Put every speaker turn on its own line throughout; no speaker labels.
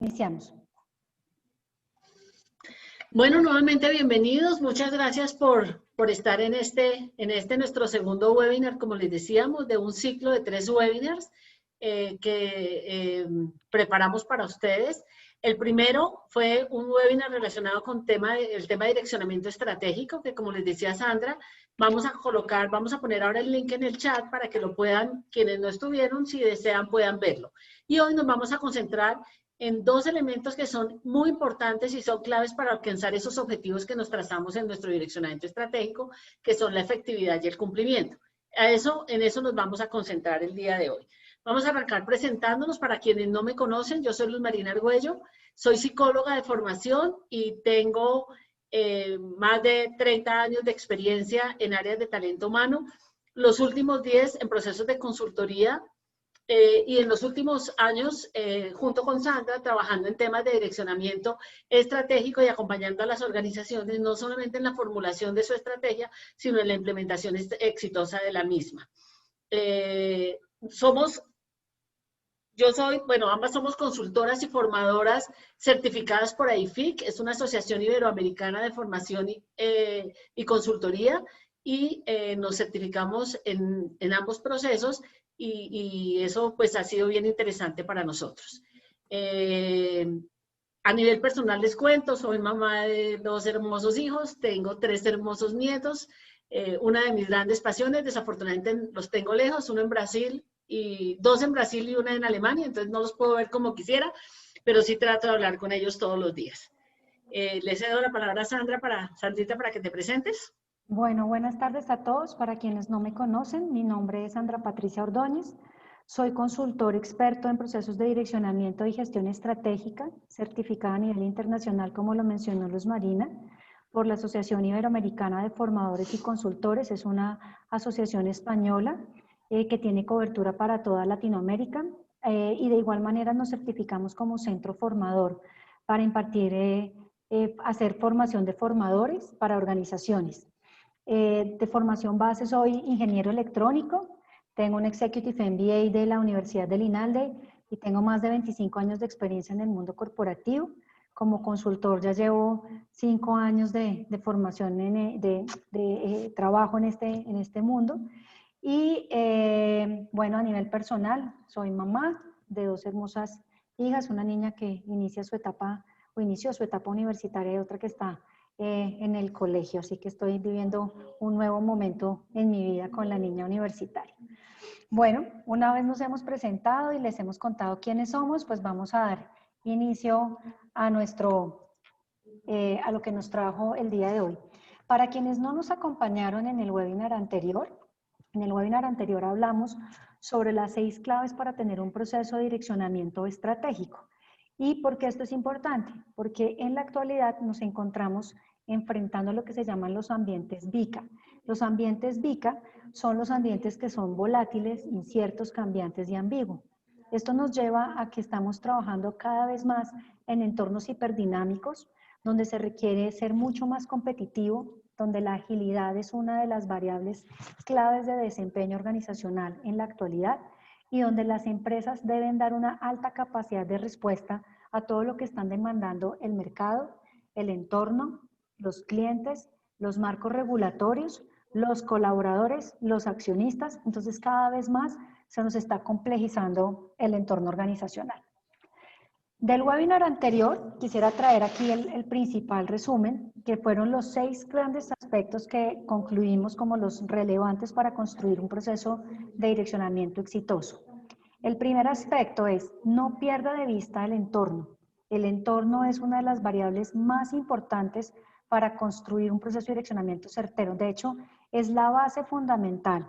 Iniciamos.
Bueno, nuevamente bienvenidos. Muchas gracias por estar en este nuestro segundo webinar, como les decíamos, de un ciclo de 3 webinars que preparamos para ustedes. El primero fue un webinar relacionado con el tema de direccionamiento estratégico, que como les decía Sandra, vamos a poner ahora el link en el chat para que lo puedan, quienes no estuvieron, si desean, puedan verlo. Y hoy nos vamos a concentrar en 2 elementos que son muy importantes y son claves para alcanzar esos objetivos que nos trazamos en nuestro direccionamiento estratégico, que son la efectividad y el cumplimiento. En eso nos vamos a concentrar el día de hoy. Vamos a arrancar presentándonos. Para quienes no me conocen, yo soy Luz Marina Argüello, soy psicóloga de formación y tengo más de 30 años de experiencia en áreas de talento humano, los últimos 10 en procesos de consultoría, y en los últimos años, junto con Sandra, trabajando en temas de direccionamiento estratégico y acompañando a las organizaciones, no solamente en la formulación de su estrategia, sino en la implementación exitosa de la misma. Ambas somos consultoras y formadoras certificadas por AIFIC, es una asociación iberoamericana de formación y consultoría, y nos certificamos en ambos procesos. Y eso pues ha sido bien interesante para nosotros. A nivel personal les cuento, soy mamá de 2 hermosos hijos, tengo 3 hermosos nietos. Una de mis grandes pasiones, desafortunadamente los tengo lejos, uno en Brasil y 2 en Brasil y una en Alemania, entonces no los puedo ver como quisiera, pero sí trato de hablar con ellos todos los días. Le cedo la palabra a Sandrita, para que te presentes.
Bueno, buenas tardes a todos. Para quienes no me conocen, mi nombre es Sandra Patricia Ordóñez. Soy consultor experto en procesos de direccionamiento y gestión estratégica, certificada a nivel internacional, como lo mencionó Luz Marina, por la Asociación Iberoamericana de Formadores y Consultores. Es una asociación española que tiene cobertura para toda Latinoamérica, y de igual manera nos certificamos como centro formador para impartir, hacer formación de formadores para organizaciones. De formación base soy ingeniero electrónico, tengo un Executive MBA de la Universidad del INALDE y tengo más de 25 años de experiencia en el mundo corporativo. Como consultor ya llevo 5 años de formación, de trabajo en este mundo. Y bueno, a nivel personal, soy mamá de 2 hermosas hijas, una niña que inició su etapa universitaria y otra que está en el colegio, así que estoy viviendo un nuevo momento en mi vida con la niña universitaria. Bueno, una vez nos hemos presentado y les hemos contado quiénes somos, pues vamos a dar inicio a lo que nos trajo el día de hoy. Para quienes no nos acompañaron en el webinar anterior hablamos sobre las 6 claves para tener un proceso de direccionamiento estratégico. ¿Y por qué esto es importante? Porque en la actualidad nos encontramos enfrentando lo que se llaman los ambientes VICA. Los ambientes VICA son los ambientes que son volátiles, inciertos, cambiantes y ambiguos. Esto nos lleva a que estamos trabajando cada vez más en entornos hiperdinámicos, donde se requiere ser mucho más competitivo, donde la agilidad es una de las variables claves de desempeño organizacional en la actualidad, y donde las empresas deben dar una alta capacidad de respuesta a todo lo que están demandando el mercado, el entorno, los clientes, los marcos regulatorios, los colaboradores, los accionistas. Entonces, cada vez más se nos está complejizando el entorno organizacional. Del webinar anterior, quisiera traer aquí el principal resumen, que fueron los 6 grandes aspectos que concluimos como los relevantes para construir un proceso de direccionamiento exitoso. El primer aspecto es: no pierda de vista el entorno. El entorno es una de las variables más importantes para construir un proceso de direccionamiento certero. De hecho, es la base fundamental.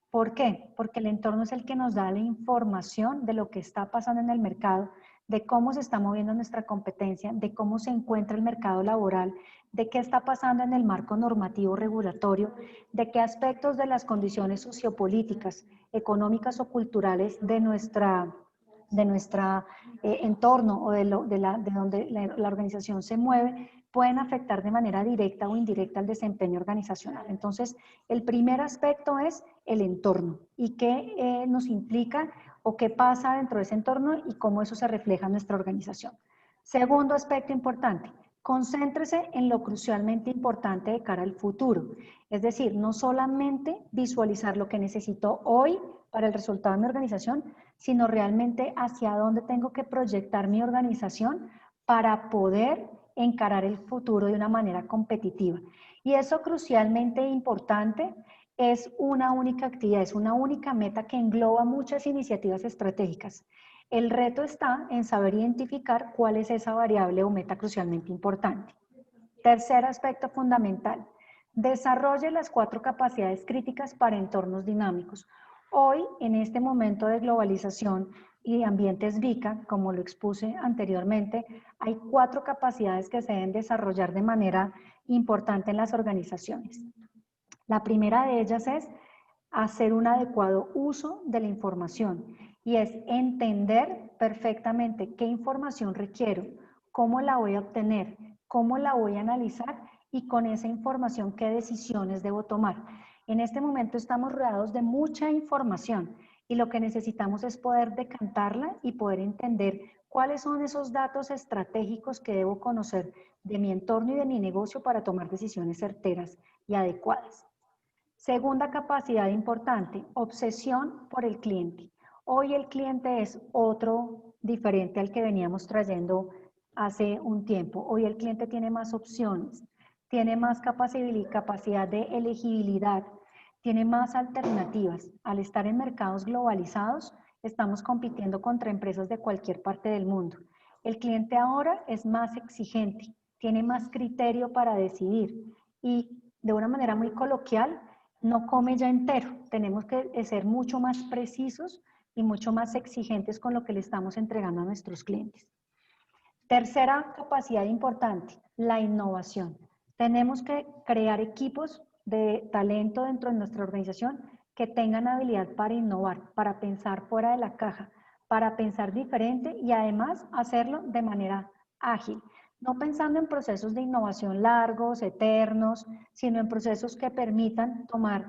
¿Por qué? Porque el entorno es el que nos da la información de lo que está pasando en el mercado, de cómo se está moviendo nuestra competencia, de cómo se encuentra el mercado laboral, de qué está pasando en el marco normativo regulatorio, de qué aspectos de las condiciones sociopolíticas, económicas o culturales de nuestra entorno o de donde la organización se mueve pueden afectar de manera directa o indirecta el desempeño organizacional. Entonces, el primer aspecto es el entorno y qué nos implica o qué pasa dentro de ese entorno y cómo eso se refleja en nuestra organización. Segundo aspecto importante, concéntrese en lo crucialmente importante de cara al futuro. Es decir, no solamente visualizar lo que necesito hoy para el resultado de mi organización, sino realmente hacia dónde tengo que proyectar mi organización para poder encarar el futuro de una manera competitiva. Y eso crucialmente importante es una única actividad, es una única meta que engloba muchas iniciativas estratégicas. El reto está en saber identificar cuál es esa variable o meta crucialmente importante. Tercer aspecto fundamental, desarrolle las 4 capacidades críticas para entornos dinámicos. Hoy, en este momento de globalización y ambientes VICA, como lo expuse anteriormente, hay 4 capacidades que se deben desarrollar de manera importante en las organizaciones. La primera de ellas es hacer un adecuado uso de la información y es entender perfectamente qué información requiero, cómo la voy a obtener, cómo la voy a analizar y con esa información qué decisiones debo tomar. En este momento estamos rodeados de mucha información y lo que necesitamos es poder decantarla y poder entender cuáles son esos datos estratégicos que debo conocer de mi entorno y de mi negocio para tomar decisiones certeras y adecuadas. Segunda capacidad importante, obsesión por el cliente. Hoy el cliente es otro diferente al que veníamos trayendo hace un tiempo. Hoy el cliente tiene más opciones, tiene más capacidad de elegibilidad, tiene más alternativas. Al estar en mercados globalizados, estamos compitiendo contra empresas de cualquier parte del mundo. El cliente ahora es más exigente, tiene más criterio para decidir y de una manera muy coloquial, no come ya entero. Tenemos que ser mucho más precisos y mucho más exigentes con lo que le estamos entregando a nuestros clientes. Tercera capacidad importante, la innovación. Tenemos que crear equipos de talento dentro de nuestra organización que tengan habilidad para innovar, para pensar fuera de la caja, para pensar diferente y además hacerlo de manera ágil. No pensando en procesos de innovación largos, eternos, sino en procesos que permitan tomar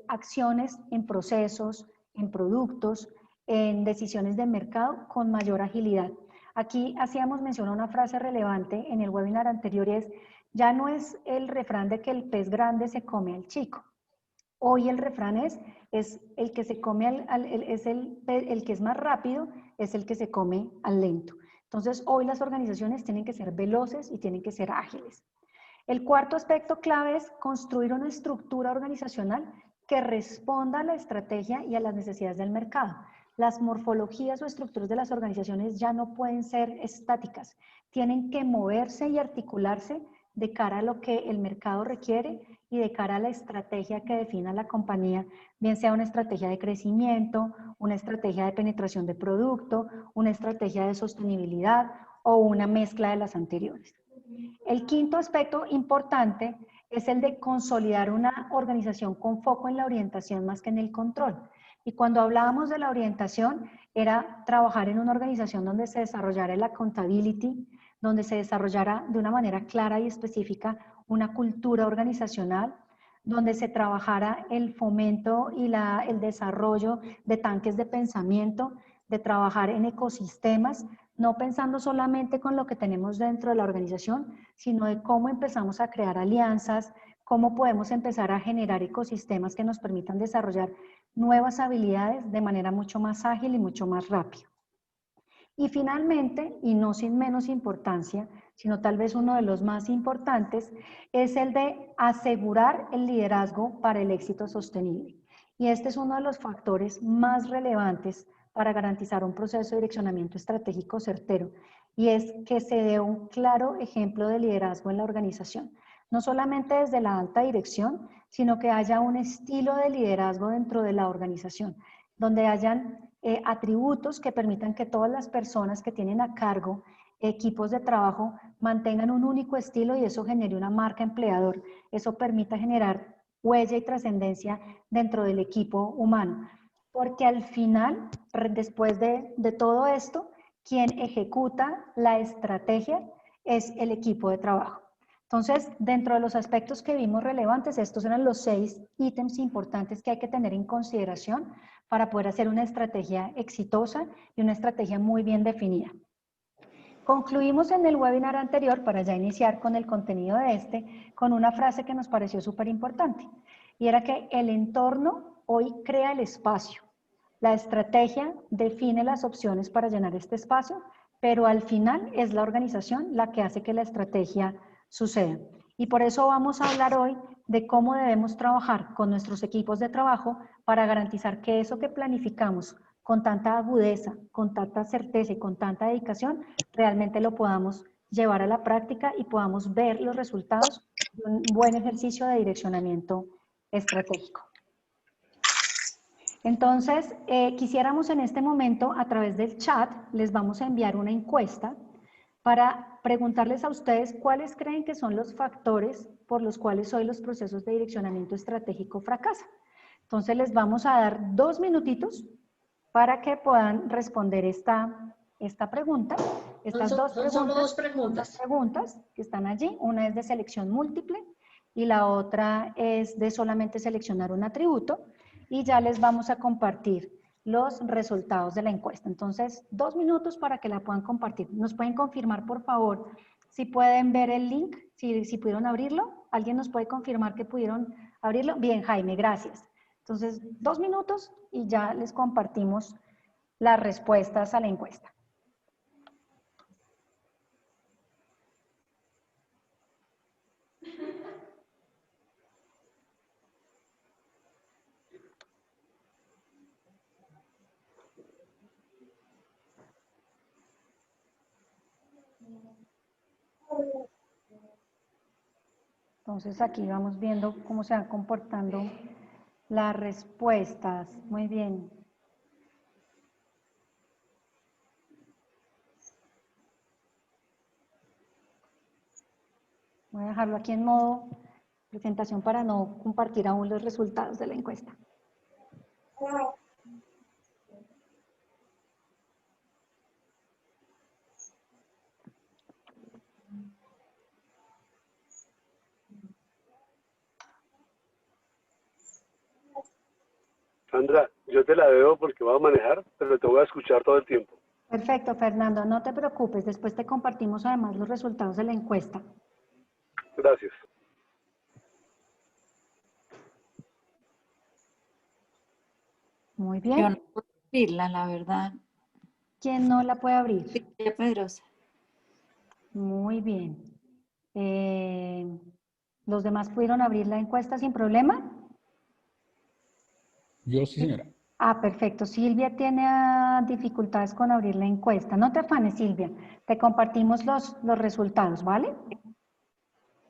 acciones en procesos, en productos, en decisiones de mercado con mayor agilidad. Aquí hacíamos mención a una frase relevante en el webinar anterior, es, ya no es el refrán de que el pez grande se come al chico. Hoy el refrán es el que se come el que es más rápido, es el que se come al lento. Entonces, hoy las organizaciones tienen que ser veloces y tienen que ser ágiles. El cuarto aspecto clave es construir una estructura organizacional que responda a la estrategia y a las necesidades del mercado. Las morfologías o estructuras de las organizaciones ya no pueden ser estáticas, tienen que moverse y articularse de cara a lo que el mercado requiere y de cara a la estrategia que defina la compañía, bien sea una estrategia de crecimiento, una estrategia de penetración de producto, una estrategia de sostenibilidad o una mezcla de las anteriores. El quinto aspecto importante es el de consolidar una organización con foco en la orientación más que en el control. Y cuando hablábamos de la orientación, era trabajar en una organización donde se desarrollara el accountability, donde se desarrollara de una manera clara y específica una cultura organizacional, donde se trabajara el fomento y el desarrollo de tanques de pensamiento, de trabajar en ecosistemas, no pensando solamente con lo que tenemos dentro de la organización, sino de cómo empezamos a crear alianzas, cómo podemos empezar a generar ecosistemas que nos permitan desarrollar nuevas habilidades de manera mucho más ágil y mucho más rápida. Y finalmente, y no sin menos importancia, sino tal vez uno de los más importantes, es el de asegurar el liderazgo para el éxito sostenible. Y este es uno de los factores más relevantes para garantizar un proceso de direccionamiento estratégico certero, y es que se dé un claro ejemplo de liderazgo en la organización. No solamente desde la alta dirección, sino que haya un estilo de liderazgo dentro de la organización, donde hayan atributos que permitan que todas las personas que tienen a cargo equipos de trabajo mantengan un único estilo y eso genere una marca empleador. Eso permita generar huella y trascendencia dentro del equipo humano. Porque al final, después de todo esto, quien ejecuta la estrategia es el equipo de trabajo. Entonces, dentro de los aspectos que vimos relevantes, estos eran los 6 ítems importantes que hay que tener en consideración para poder hacer una estrategia exitosa y una estrategia muy bien definida. Concluimos en el webinar anterior, para ya iniciar con el contenido de este, con una frase que nos pareció súper importante, y era que el entorno hoy crea el espacio. La estrategia define las opciones para llenar este espacio, pero al final es la organización la que hace que la estrategia suceda. Y por eso vamos a hablar hoy de cómo debemos trabajar con nuestros equipos de trabajo para garantizar que eso que planificamos con tanta agudeza, con tanta certeza y con tanta dedicación, realmente lo podamos llevar a la práctica y podamos ver los resultados de un buen ejercicio de direccionamiento estratégico. Entonces, quisiéramos en este momento, a través del chat, les vamos a enviar una encuesta para preguntarles a ustedes cuáles creen que son los factores por los cuales hoy los procesos de direccionamiento estratégico fracasan. Entonces, les vamos a dar 2 minutitos para que puedan responder esta pregunta. Estas
son dos
preguntas que están allí. Una es de selección múltiple y la otra es de solamente seleccionar un atributo. Y ya les vamos a compartir los resultados de la encuesta. Entonces, 2 minutos para que la puedan compartir. ¿Nos pueden confirmar, por favor, si pueden ver el link, si pudieron abrirlo? ¿Alguien nos puede confirmar que pudieron abrirlo? Bien, Jaime, gracias. Entonces, 2 minutos y ya les compartimos las respuestas a la encuesta. Entonces aquí vamos viendo cómo se van comportando las respuestas. Muy bien. Voy a dejarlo aquí en modo presentación para no compartir aún los resultados de la encuesta.
Sandra, yo te la debo porque voy a manejar, pero te voy a escuchar todo el tiempo.
Perfecto, Fernando, no te preocupes, después te compartimos además los resultados de la encuesta.
Gracias.
Muy bien.
Yo no puedo abrirla, la verdad.
¿Quién no la puede abrir?
Victoria Pedrosa.
Muy bien. ¿Los demás pudieron abrir la encuesta sin problema?
Yo sí, señora.
Ah, perfecto. Silvia tiene dificultades con abrir la encuesta. No te afanes, Silvia. Te compartimos los resultados, ¿vale?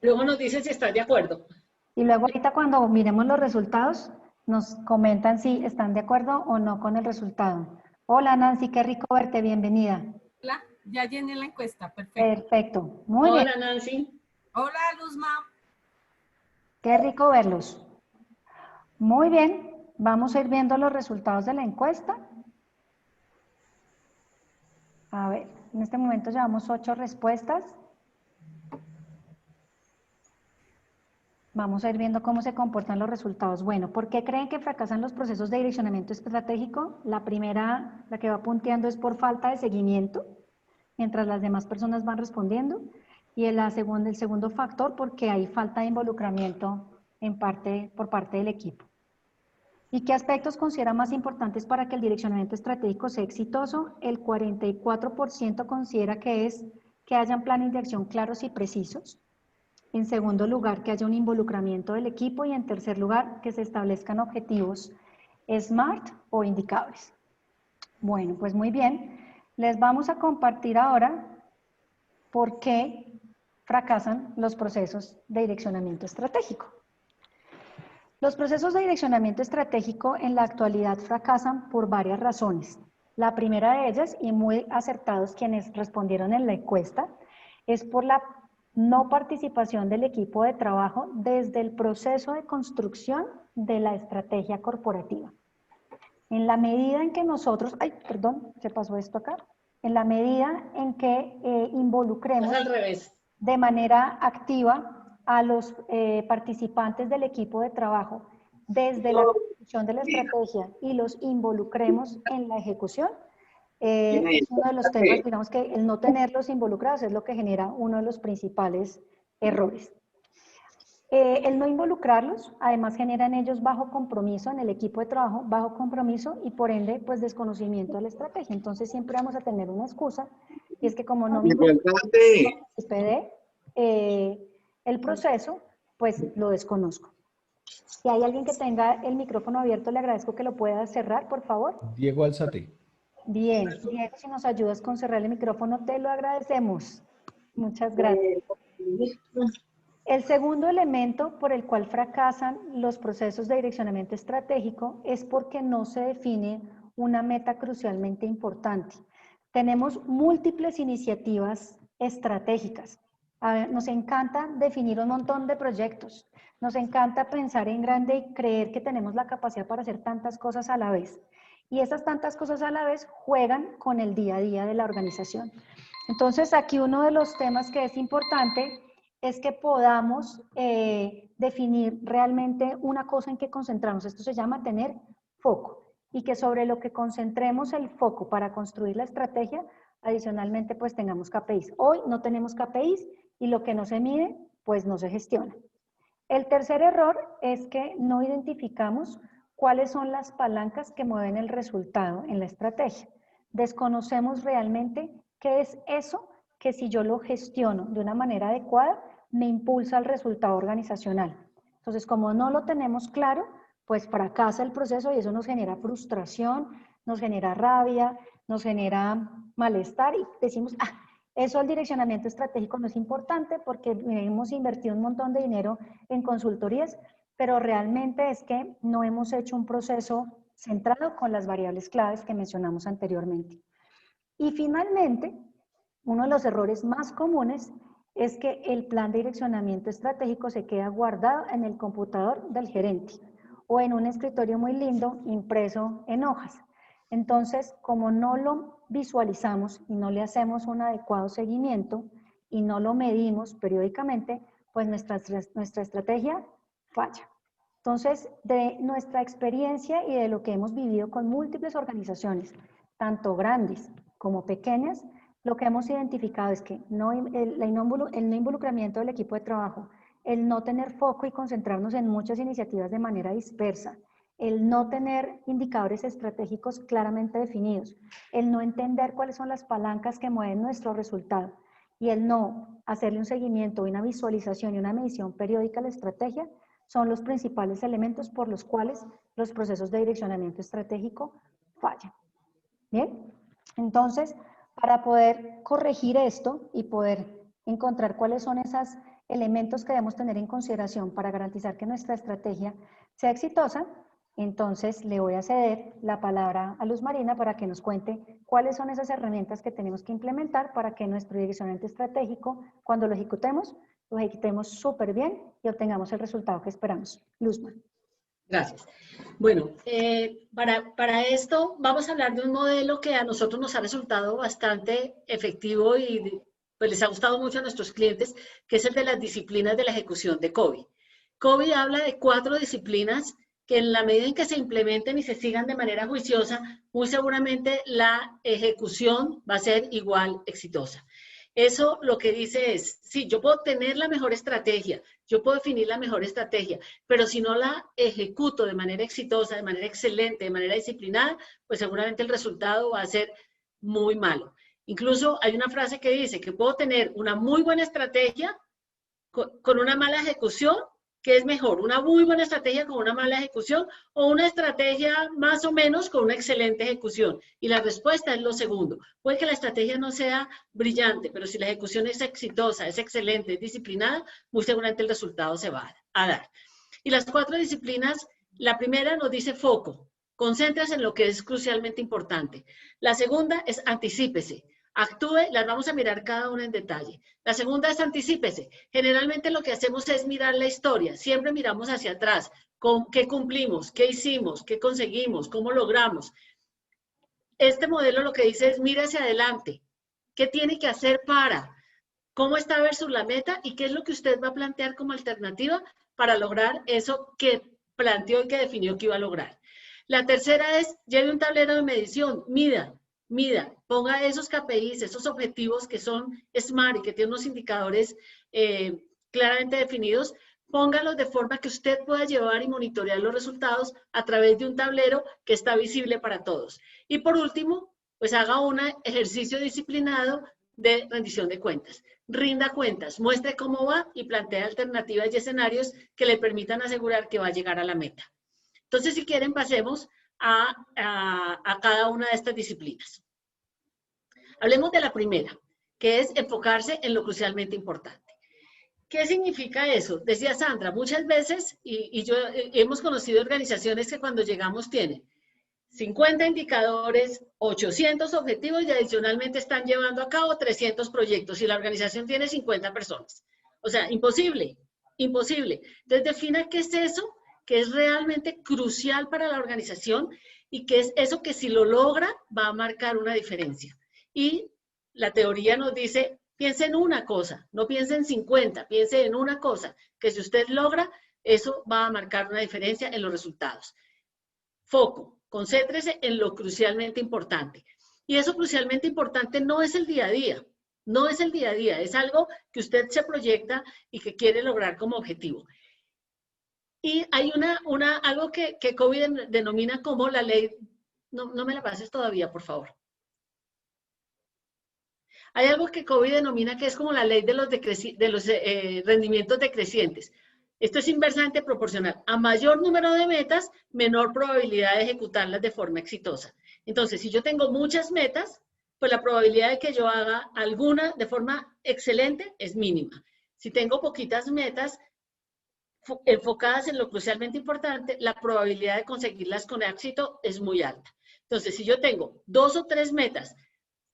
Luego nos dice si estás de acuerdo.
Y luego ahorita cuando miremos los resultados, nos comentan si están de acuerdo o no con el resultado. Hola, Nancy, qué rico verte. Bienvenida.
Hola, ya llené la encuesta. Perfecto.
Perfecto. Muy bien.
Hola, Nancy.
Hola, Luzma.
Qué rico verlos. Muy bien. Vamos a ir viendo los resultados de la encuesta. A ver, en este momento llevamos 8 respuestas. Vamos a ir viendo cómo se comportan los resultados. Bueno, ¿por qué creen que fracasan los procesos de direccionamiento estratégico? La primera, la que va punteando, es por falta de seguimiento, mientras las demás personas van respondiendo. Y el segundo factor, porque hay falta de involucramiento por parte del equipo. ¿Y qué aspectos considera más importantes para que el direccionamiento estratégico sea exitoso? El 44% considera que es que hayan planes de acción claros y precisos. En segundo lugar, que haya un involucramiento del equipo. Y en tercer lugar, que se establezcan objetivos SMART o indicadores. Bueno, pues muy bien. Les vamos a compartir ahora por qué fracasan los procesos de direccionamiento estratégico. Los procesos de direccionamiento estratégico en la actualidad fracasan por varias razones. La primera de ellas, y muy acertados quienes respondieron en la encuesta, es por la no participación del equipo de trabajo desde el proceso de construcción de la estrategia corporativa. En la medida en que nosotros, se pasó esto acá, en la medida en que involucremos
Es al revés.
De manera activa a los participantes del equipo de trabajo desde la construcción de la estrategia y los involucremos en la ejecución, Es uno de los temas, digamos que el no tenerlos involucrados es lo que genera uno de los principales errores. El no involucrarlos, además genera en ellos bajo compromiso, en el equipo de trabajo, bajo compromiso y por ende, pues desconocimiento de la estrategia. Entonces siempre vamos a tener una excusa y es que como no me PD, el proceso, pues lo desconozco. Si hay alguien que tenga el micrófono abierto, le agradezco que lo pueda cerrar, por favor.
Diego Alzate.
Bien, Diego, si nos ayudas con cerrar el micrófono, te lo agradecemos. Muchas gracias. El segundo elemento por el cual fracasan los procesos de direccionamiento estratégico es porque no se define una meta crucialmente importante. Tenemos múltiples iniciativas estratégicas. Nos encanta definir un montón de proyectos. Nos encanta pensar en grande y creer que tenemos la capacidad para hacer tantas cosas a la vez. Y esas tantas cosas a la vez juegan con el día a día de la organización. Entonces, aquí uno de los temas que es importante es que podamos definir realmente una cosa en que concentrarnos. Esto se llama tener foco. Y que sobre lo que concentremos el foco para construir la estrategia, adicionalmente pues tengamos KPIs. Hoy no tenemos KPIs y lo que no se mide, pues no se gestiona. El tercer error es que no identificamos cuáles son las palancas que mueven el resultado en la estrategia. Desconocemos realmente qué es eso que si yo lo gestiono de una manera adecuada, me impulsa al resultado organizacional. Entonces, como no lo tenemos claro, pues fracasa el proceso y eso nos genera frustración, nos genera rabia, nos genera malestar y decimos, eso el direccionamiento estratégico no es importante porque hemos invertido un montón de dinero en consultorías, pero realmente es que no hemos hecho un proceso centrado con las variables claves que mencionamos anteriormente. Y finalmente, uno de los errores más comunes es que el plan de direccionamiento estratégico se queda guardado en el computador del gerente o en un escritorio muy lindo impreso en hojas. Entonces, como no lo visualizamos y no le hacemos un adecuado seguimiento y no lo medimos periódicamente, pues nuestra estrategia falla. Entonces, de nuestra experiencia y de lo que hemos vivido con múltiples organizaciones, tanto grandes como pequeñas, lo que hemos identificado es que el no involucramiento del equipo de trabajo, el no tener foco y concentrarnos en muchas iniciativas de manera dispersa, el no tener indicadores estratégicos claramente definidos, el no entender cuáles son las palancas que mueven nuestro resultado y el no hacerle un seguimiento, una visualización y una medición periódica a la estrategia son los principales elementos por los cuales los procesos de direccionamiento estratégico fallan. ¿Bien? Entonces, para poder corregir esto y poder encontrar cuáles son esos elementos que debemos tener en consideración para garantizar que nuestra estrategia sea exitosa, entonces le voy a ceder la palabra a Luz Marina para que nos cuente cuáles son esas herramientas que tenemos que implementar para que nuestro direccionamiento estratégico, cuando lo ejecutemos súper bien y obtengamos el resultado que esperamos. Luzma.
Gracias. Bueno, para esto vamos a hablar de un modelo que a nosotros nos ha resultado bastante efectivo y pues les ha gustado mucho a nuestros clientes, que es el de las disciplinas de la ejecución de COBI. COBI habla de 4 disciplinas que en la medida en que se implementen y se sigan de manera juiciosa, muy seguramente la ejecución va a ser igual exitosa. Eso lo que dice es, sí, yo puedo tener la mejor estrategia, yo puedo definir la mejor estrategia, pero si no la ejecuto de manera exitosa, de manera excelente, de manera disciplinada, pues seguramente el resultado va a ser muy malo. Incluso hay una frase que dice que puedo tener una muy buena estrategia con una mala ejecución. ¿Qué es mejor? ¿Una muy buena estrategia con una mala ejecución o una estrategia más o menos con una excelente ejecución? Y la respuesta es lo segundo. Puede que la estrategia no sea brillante, pero si la ejecución es exitosa, es excelente, es disciplinada, muy seguramente el resultado se va a dar. Y las 4 disciplinas, la primera nos dice foco. Concéntrese en lo que es crucialmente importante. La segunda es anticípese. Actúe, las vamos a mirar cada una en detalle. La segunda es anticípese. Generalmente lo que hacemos es mirar la historia. Siempre miramos hacia atrás. ¿Qué cumplimos? ¿Qué hicimos? ¿Qué conseguimos? ¿Cómo logramos? Este modelo lo que dice es mire hacia adelante. ¿Qué tiene que hacer para? ¿Cómo está versus la meta? ¿Y qué es lo que usted va a plantear como alternativa para lograr eso que planteó y que definió que iba a lograr? La tercera es lleve un tablero de medición. Mida mida, ponga esos KPIs, esos objetivos que son SMART y que tienen unos indicadores claramente definidos, póngalos de forma que usted pueda llevar y monitorear los resultados a través de un tablero que está visible para todos. Y por último, pues haga un ejercicio disciplinado de rendición de cuentas. Rinda cuentas, muestre cómo va y plantea alternativas y escenarios que le permitan asegurar que va a llegar a la meta. Entonces, si quieren, pasemos a cada una de estas disciplinas. Hablemos de la primera, que es enfocarse en lo crucialmente importante. ¿Qué significa eso? Decía Sandra, muchas veces, y yo hemos conocido organizaciones que cuando llegamos tienen 50 indicadores, 800 objetivos y adicionalmente están llevando a cabo 300 proyectos y la organización tiene 50 personas. O sea, imposible, imposible. Entonces, defina qué es eso que es realmente crucial para la organización y qué es eso que si lo logra va a marcar una diferencia. Y la teoría nos dice, piense en una cosa, no piense en 50, piense en una cosa, que si usted logra, eso va a marcar una diferencia en los resultados. Foco, concéntrese en lo crucialmente importante. Y eso crucialmente importante no es el día a día, no es el día a día, es algo que usted se proyecta y que quiere lograr como objetivo. Y hay algo que COVID denomina como la ley, no me la pases todavía, por favor. Hay algo que COVID denomina que es como la ley de los rendimientos decrecientes. Esto es inversamente proporcional. A mayor número de metas, menor probabilidad de ejecutarlas de forma exitosa. Entonces, si yo tengo muchas metas, pues la probabilidad de que yo haga alguna de forma excelente es mínima. Si tengo poquitas metas enfocadas en lo crucialmente importante, la probabilidad de conseguirlas con éxito es muy alta. Entonces, si yo tengo 2 o 3 metas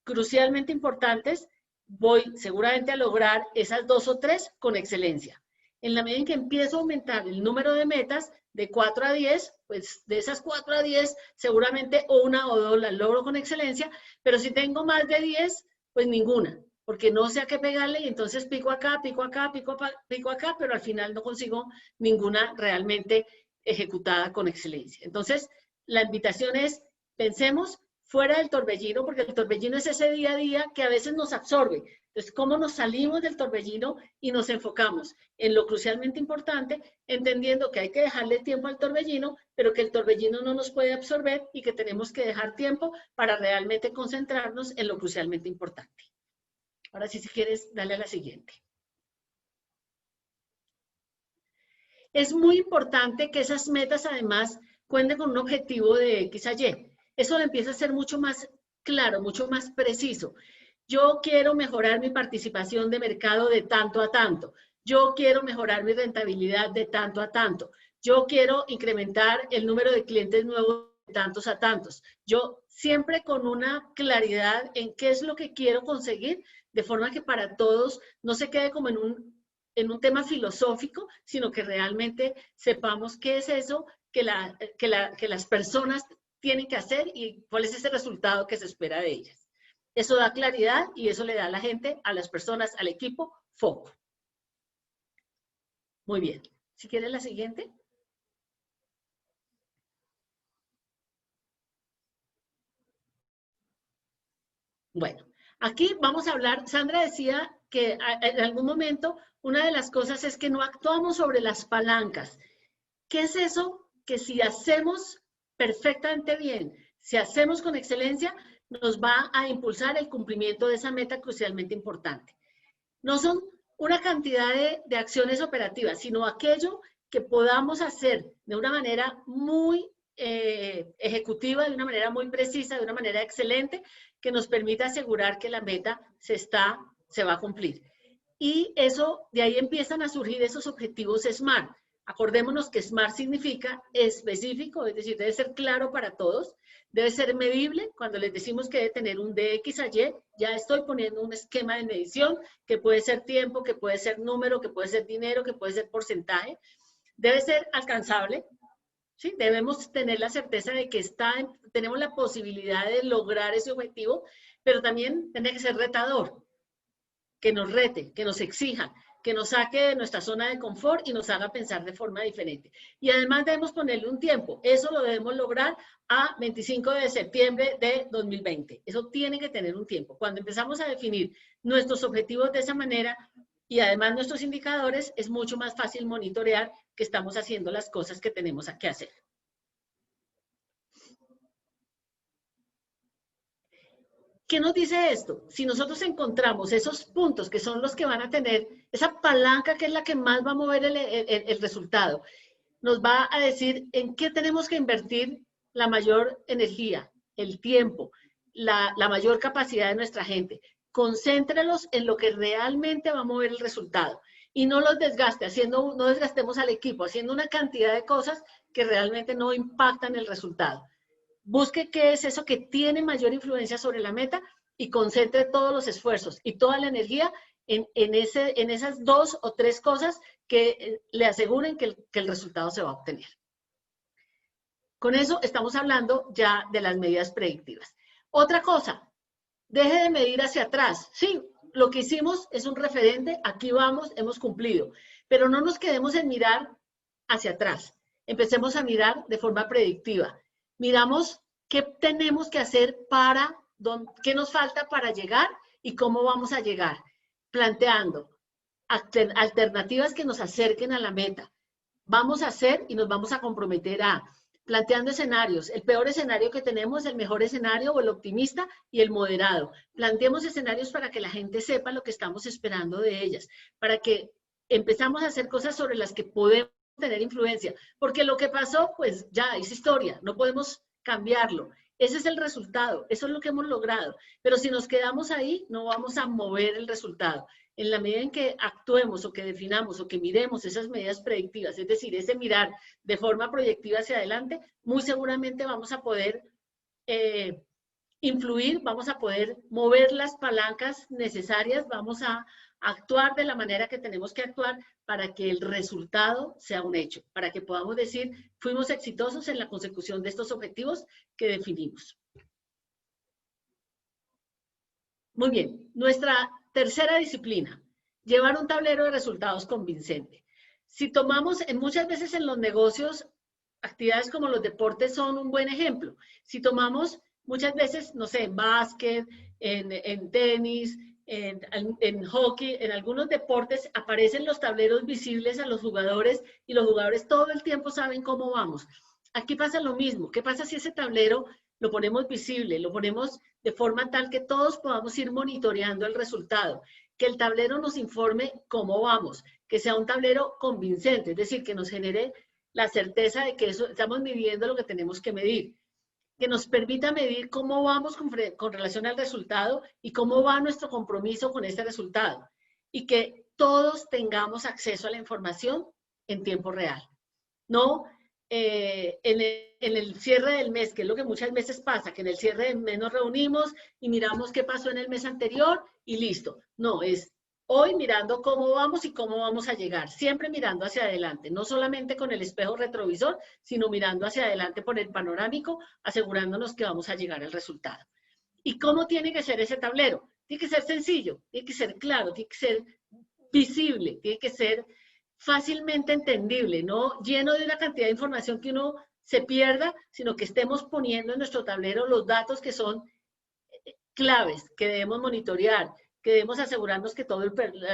crucialmente importantes, voy seguramente a lograr esas 2 o 3 con excelencia. En la medida en que empiezo a aumentar el número de metas de 4 a 10, pues de esas 4 a 10, seguramente una o dos las logro con excelencia, pero si tengo más de 10, pues ninguna, porque no sé a qué pegarle y entonces pico acá, pico acá, pico acá, pero al final no consigo ninguna realmente ejecutada con excelencia. Entonces, la invitación es, pensemos fuera del torbellino, porque el torbellino es ese día a día que a veces nos absorbe. Entonces, ¿cómo nos salimos del torbellino y nos enfocamos en lo crucialmente importante, entendiendo que hay que dejarle tiempo al torbellino, pero que el torbellino no nos puede absorber y que tenemos que dejar tiempo para realmente concentrarnos en lo crucialmente importante? Ahora sí, si quieres, dale a la siguiente. Es muy importante que esas metas, además, cuenten con un objetivo de X a Y. Eso lo empieza a ser mucho más claro, mucho más preciso. Yo quiero mejorar mi participación de mercado de tanto a tanto. Yo quiero mejorar mi rentabilidad de tanto a tanto. Yo quiero incrementar el número de clientes nuevos de tantos a tantos. Yo siempre con una claridad en qué es lo que quiero conseguir, de forma que para todos no se quede como en un tema filosófico, sino que realmente sepamos qué es eso que las personas tienen que hacer y cuál es ese resultado que se espera de ellas. Eso da claridad y eso le da a la gente, a las personas, al equipo, foco. Muy bien. Si quieres la siguiente. Bueno, aquí vamos a hablar, Sandra decía que en algún momento una de las cosas es que no actuamos sobre las palancas. ¿Qué es eso? Que si hacemos perfectamente bien, si hacemos con excelencia, nos va a impulsar el cumplimiento de esa meta crucialmente importante. No son una cantidad de acciones operativas, sino aquello que podamos hacer de una manera muy ejecutiva, de una manera muy precisa, de una manera excelente, que nos permita asegurar que la meta se va a cumplir. Y eso, de ahí empiezan a surgir esos objetivos SMART. Acordémonos que SMART significa específico, es decir, debe ser claro para todos, debe ser medible. Cuando les decimos que debe tener un de X a Y, ya estoy poniendo un esquema de medición que puede ser tiempo, que puede ser número, que puede ser dinero, que puede ser porcentaje. Debe ser alcanzable, ¿sí? Debemos tener la certeza de que tenemos la posibilidad de lograr ese objetivo, pero también tiene que ser retador. que nos rete, que nos exija, que nos saque de nuestra zona de confort y nos haga pensar de forma diferente. Y además debemos ponerle un tiempo. Eso lo debemos lograr a 25 de septiembre de 2020. Eso tiene que tener un tiempo. Cuando empezamos a definir nuestros objetivos de esa manera y además nuestros indicadores, es mucho más fácil monitorear que estamos haciendo las cosas que tenemos que hacer. ¿Qué nos dice esto? Si nosotros encontramos esos puntos que son los que van a tener, esa palanca que es la que más va a mover el resultado, nos va a decir en qué tenemos que invertir la mayor energía, el tiempo, la mayor capacidad de nuestra gente. Concéntrelos en lo que realmente va a mover el resultado y no los desgaste, no desgastemos al equipo haciendo una cantidad de cosas que realmente no impactan el resultado. Busque qué es eso que tiene mayor influencia sobre la meta y concentre todos los esfuerzos y toda la energía en esas 2 o 3 cosas que le aseguren que el resultado se va a obtener. Con eso estamos hablando ya de las medidas predictivas. Otra cosa, deje de medir hacia atrás. Sí, lo que hicimos es un referente, aquí vamos, hemos cumplido, pero no nos quedemos en mirar hacia atrás. Empecemos a mirar de forma predictiva. Miramos qué tenemos que hacer qué nos falta para llegar y cómo vamos a llegar, planteando alternativas que nos acerquen a la meta. Vamos a hacer y nos vamos a comprometer planteando escenarios, el peor escenario que tenemos, el mejor escenario o el optimista y el moderado. Planteemos escenarios para que la gente sepa lo que estamos esperando de ellas, para que empezamos a hacer cosas sobre las que podemos tener influencia, porque lo que pasó, pues ya es historia, no podemos cambiarlo. Ese es el resultado, eso es lo que hemos logrado. Pero si nos quedamos ahí, no vamos a mover el resultado. En la medida en que actuemos o que definamos o que miremos esas medidas predictivas, es decir, ese mirar de forma proyectiva hacia adelante, muy seguramente vamos a poder influir, vamos a poder mover las palancas necesarias, vamos a actuar de la manera que tenemos que actuar para que el resultado sea un hecho, para que podamos decir, fuimos exitosos en la consecución de estos objetivos que definimos. Muy bien, nuestra tercera disciplina, llevar un tablero de resultados convincente. Si tomamos, muchas veces en los negocios, actividades como los deportes son un buen ejemplo. Si tomamos muchas veces, no sé, en básquet, en tenis, en hockey, en algunos deportes aparecen los tableros visibles a los jugadores y los jugadores todo el tiempo saben cómo vamos. Aquí pasa lo mismo. ¿Qué pasa si ese tablero lo ponemos visible, lo ponemos de forma tal que todos podamos ir monitoreando el resultado? Que el tablero nos informe cómo vamos, que sea un tablero convincente, es decir, que nos genere la certeza de que estamos midiendo lo que tenemos que medir, que nos permita medir cómo vamos con relación al resultado y cómo va nuestro compromiso con este resultado, y que todos tengamos acceso a la información en tiempo real. No en el cierre del mes, que es lo que muchas veces pasa, que en el cierre del mes nos reunimos y miramos qué pasó en el mes anterior y listo. No, es hoy mirando cómo vamos y cómo vamos a llegar, siempre mirando hacia adelante, no solamente con el espejo retrovisor, sino mirando hacia adelante por el panorámico, asegurándonos que vamos a llegar al resultado. ¿Y cómo tiene que ser ese tablero? Tiene que ser sencillo, tiene que ser claro, tiene que ser visible, tiene que ser fácilmente entendible, no lleno de una cantidad de información que uno se pierda, sino que estemos poniendo en nuestro tablero los datos que son claves, que debemos monitorear, que debemos asegurarnos que todas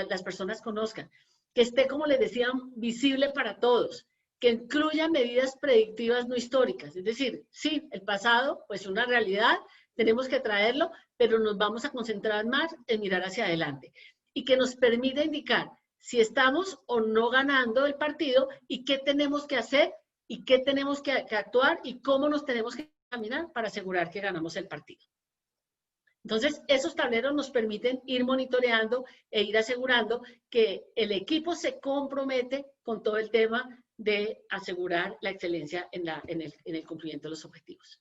las personas conozcan, que esté, como les decía, visible para todos, que incluya medidas predictivas no históricas. Es decir, sí, el pasado, pues una realidad, tenemos que traerlo, pero nos vamos a concentrar más en mirar hacia adelante. Y que nos permita indicar si estamos o no ganando el partido y qué tenemos que hacer y qué tenemos que actuar y cómo nos tenemos que caminar para asegurar que ganamos el partido. Entonces, esos tableros nos permiten ir monitoreando e ir asegurando que el equipo se compromete con todo el tema de asegurar la excelencia en el cumplimiento de los objetivos.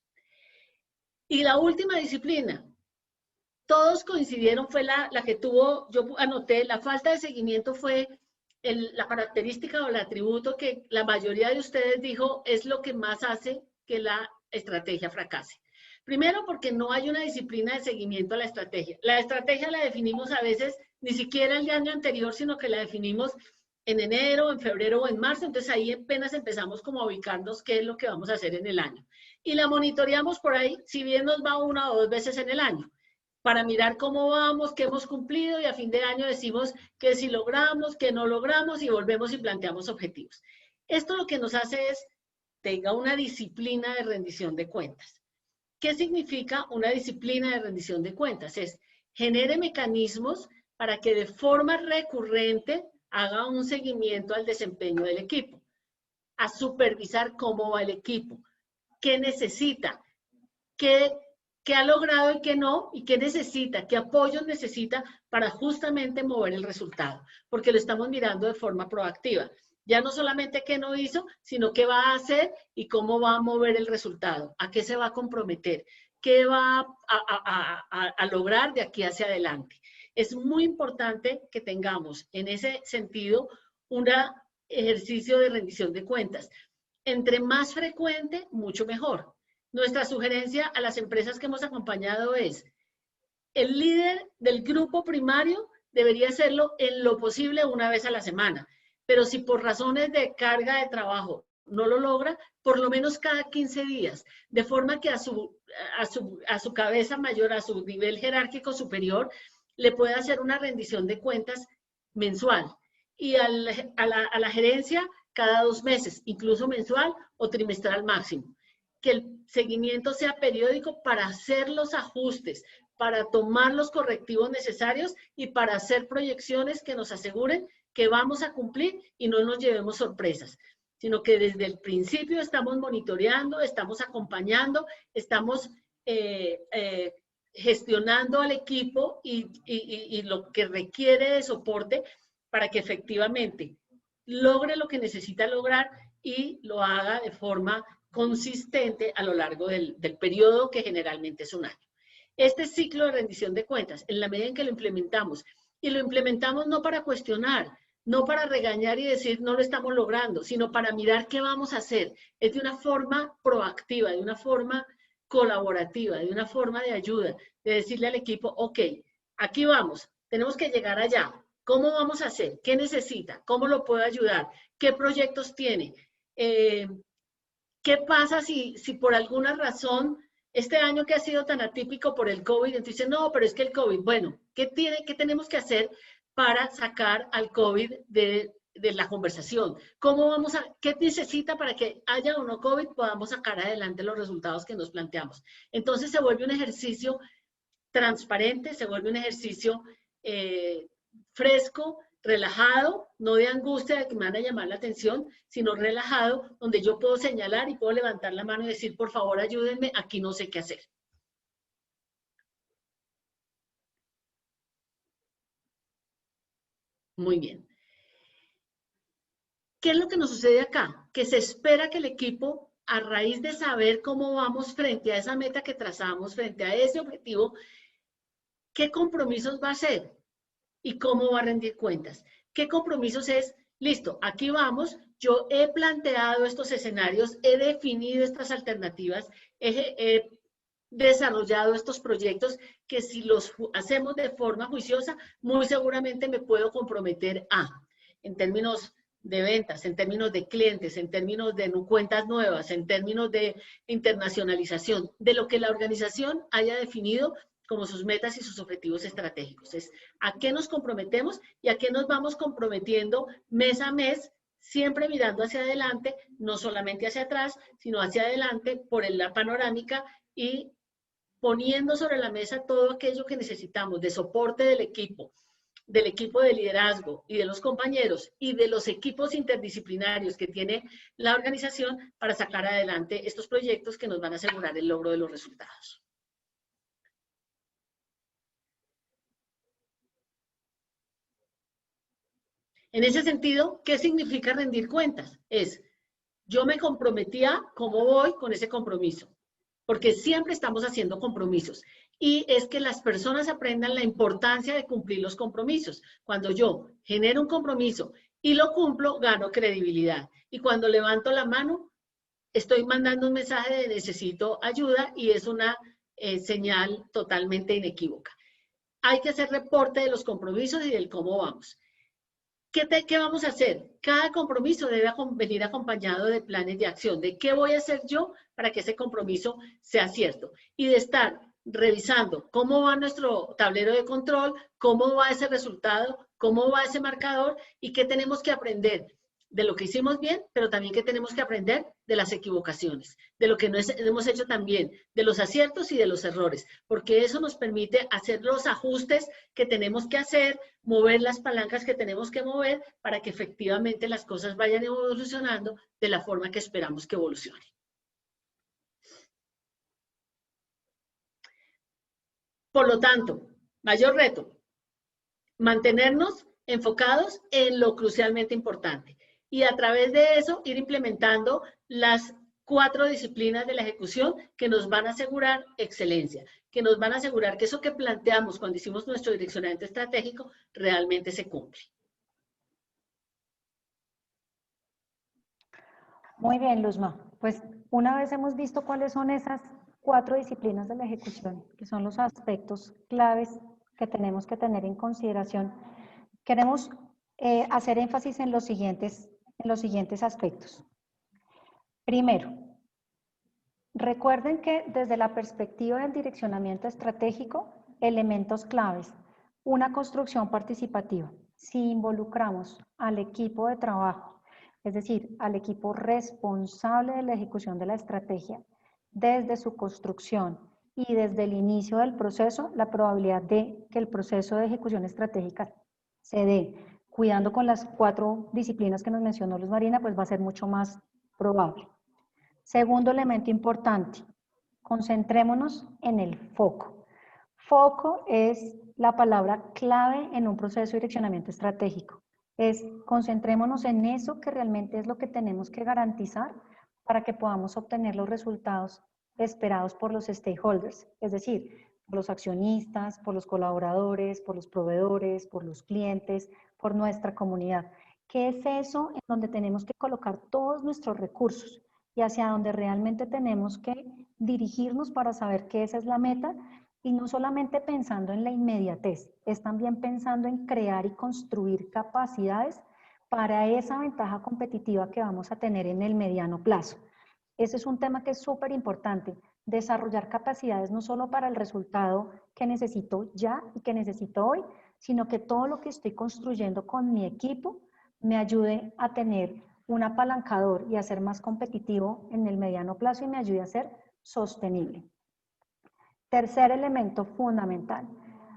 Y la última disciplina, todos coincidieron, fue la que tuvo, yo anoté, la falta de seguimiento fue la característica o el atributo que la mayoría de ustedes dijo es lo que más hace que la estrategia fracase. Primero, porque no hay una disciplina de seguimiento a la estrategia. La estrategia la definimos a veces ni siquiera el año anterior, sino que la definimos en enero, en febrero o en marzo. Entonces ahí apenas empezamos como a ubicarnos qué es lo que vamos a hacer en el año. Y la monitoreamos por ahí, si bien nos va 1 o 2 veces en el año, para mirar cómo vamos, qué hemos cumplido, y a fin de año decimos que si logramos, que no logramos, y volvemos y planteamos objetivos. Esto lo que nos hace es tenga una disciplina de rendición de cuentas. ¿Qué significa una disciplina de rendición de cuentas? Es genere mecanismos para que de forma recurrente haga un seguimiento al desempeño del equipo, a supervisar cómo va el equipo, qué necesita, qué ha logrado y qué no, y qué necesita, qué apoyos necesita para justamente mover el resultado, porque lo estamos mirando de forma proactiva. Ya no solamente qué no hizo, sino qué va a hacer y cómo va a mover el resultado, a qué se va a comprometer, qué va a lograr de aquí hacia adelante. Es muy importante que tengamos en ese sentido un ejercicio de rendición de cuentas. Entre más frecuente, mucho mejor. Nuestra sugerencia a las empresas que hemos acompañado es, el líder del grupo primario debería hacerlo en lo posible 1 vez a la semana, pero si por razones de carga de trabajo no lo logra, por lo menos cada 15 días, de forma que a su cabeza mayor, a su nivel jerárquico superior, le pueda hacer una rendición de cuentas mensual, y a la gerencia cada 2 meses, incluso mensual o trimestral máximo. Que el seguimiento sea periódico para hacer los ajustes, para tomar los correctivos necesarios y para hacer proyecciones que nos aseguren que vamos a cumplir y no nos llevemos sorpresas, sino que desde el principio estamos monitoreando, estamos acompañando, estamos gestionando al equipo y lo que requiere de soporte para que efectivamente logre lo que necesita lograr y lo haga de forma consistente a lo largo del periodo, que generalmente es 1 año. Este ciclo de rendición de cuentas, en la medida en que lo implementamos, y lo implementamos no para cuestionar, no para regañar y decir no lo estamos logrando, sino para mirar qué vamos a hacer, es de una forma proactiva, de una forma colaborativa, de una forma de ayuda, de decirle al equipo, ok, aquí vamos, tenemos que llegar allá, ¿cómo vamos a hacer? ¿Qué necesita? ¿Cómo lo puedo ayudar? ¿Qué proyectos tiene? ¿Qué pasa si por alguna razón, este año que ha sido tan atípico por el COVID, entonces dicen, no, pero es que el COVID, bueno, ¿qué tenemos que hacer para sacar al COVID de la conversación? ¿Qué necesita para que haya o no COVID podamos sacar adelante los resultados que nos planteamos? Entonces se vuelve un ejercicio transparente, se vuelve un ejercicio fresco, relajado, no de angustia de que me van a llamar la atención, sino relajado, donde yo puedo señalar y puedo levantar la mano y decir, por favor, ayúdenme, aquí no sé qué hacer. Muy bien. ¿Qué es lo que nos sucede acá? Que se espera que el equipo, a raíz de saber cómo vamos frente a esa meta que trazamos, frente a ese objetivo, ¿qué compromisos va a hacer? ¿Y cómo va a rendir cuentas? ¿Qué compromisos es? Listo, aquí vamos, yo he planteado estos escenarios, he definido estas alternativas, he desarrollado estos proyectos que si los hacemos de forma juiciosa, muy seguramente me puedo comprometer en términos de ventas, en términos de clientes, en términos de cuentas nuevas, en términos de internacionalización, de lo que la organización haya definido como sus metas y sus objetivos estratégicos. Es a qué nos comprometemos y a qué nos vamos comprometiendo mes a mes, siempre mirando hacia adelante, no solamente hacia atrás, sino hacia adelante por la panorámica y poniendo sobre la mesa todo aquello que necesitamos de soporte del equipo de liderazgo y de los compañeros y de los equipos interdisciplinarios que tiene la organización para sacar adelante estos proyectos que nos van a asegurar el logro de los resultados. En ese sentido, ¿qué significa rendir cuentas? Es, yo me comprometía, ¿cómo voy con ese compromiso? Porque siempre estamos haciendo compromisos. Y es que las personas aprendan la importancia de cumplir los compromisos. Cuando yo genero un compromiso y lo cumplo, gano credibilidad. Y cuando levanto la mano, estoy mandando un mensaje de necesito ayuda y es una señal totalmente inequívoca. hay que hacer reporte de los compromisos y del cómo vamos. ¿Qué vamos a hacer? Cada compromiso debe venir acompañado de planes de acción, de qué voy a hacer yo para que ese compromiso sea cierto. Y de estar revisando cómo va nuestro tablero de control, cómo va ese resultado, cómo va ese marcador y qué tenemos que aprender de lo que hicimos bien, pero también qué tenemos que aprender de las equivocaciones, de lo que no hemos hecho también, de los aciertos y de los errores, porque eso nos permite hacer los ajustes que tenemos que hacer, mover las palancas que tenemos que mover para que efectivamente las cosas vayan evolucionando de la forma que esperamos que evolucione. Por lo tanto, mayor reto, mantenernos enfocados en lo crucialmente importante y a través de eso ir implementando las 4 disciplinas de la ejecución que nos van a asegurar excelencia, que nos van a asegurar que eso que planteamos cuando hicimos nuestro direccionamiento estratégico realmente se cumple.
Muy bien, Luzma. Pues una vez hemos visto cuáles son esas 4 disciplinas de la ejecución, que son los aspectos claves que tenemos que tener en consideración, queremos hacer énfasis en los siguientes aspectos. Primero, recuerden que desde la perspectiva del direccionamiento estratégico, elementos claves, una construcción participativa. Si involucramos al equipo de trabajo, es decir, al equipo responsable de la ejecución de la estrategia, desde su construcción y desde el inicio del proceso, la probabilidad de que el proceso de ejecución estratégica se dé cuidando con las 4 disciplinas que nos mencionó Luz Marina, pues va a ser mucho más probable. Segundo elemento importante, concentrémonos en el foco. Foco es la palabra clave en un proceso de direccionamiento estratégico. Concentrémonos en eso que realmente es lo que tenemos que garantizar para que podamos obtener los resultados esperados por los stakeholders, es decir, por los accionistas, por los colaboradores, por los proveedores, por los clientes, por nuestra comunidad. ¿Qué es eso en donde tenemos que colocar todos nuestros recursos y hacia donde realmente tenemos que dirigirnos para saber que esa es la meta? Y no solamente pensando en la inmediatez, es también pensando en crear y construir capacidades para esa ventaja competitiva que vamos a tener en el mediano plazo. Ese es un tema que es súper importante, desarrollar capacidades no solo para el resultado que necesito ya y que necesito hoy, sino que todo lo que estoy construyendo con mi equipo me ayude a tener un apalancador y a ser más competitivo en el mediano plazo y me ayude a ser sostenible. Tercer elemento fundamental,